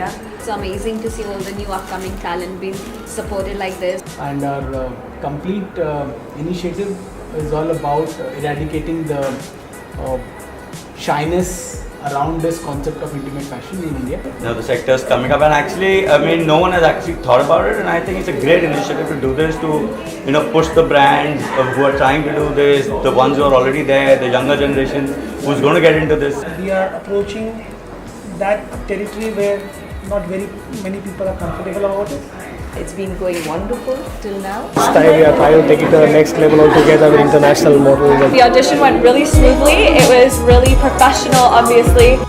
India. It's amazing to see all the new upcoming talent being supported like this. And our complete initiative is all about eradicating the shyness around this concept of intimate fashion in India. The sector is coming up, and actually, I mean, no one has actually thought about it, and I think it's a great initiative to do this, to push the brands who are trying to do this, the ones who are already there, the younger generation who's going to get into this. We are approaching that territory where not very many people are comfortable about it. It's been going wonderful till now. This time we are trying to take it to the next level altogether with international models. The audition went really smoothly. It was really professional, obviously.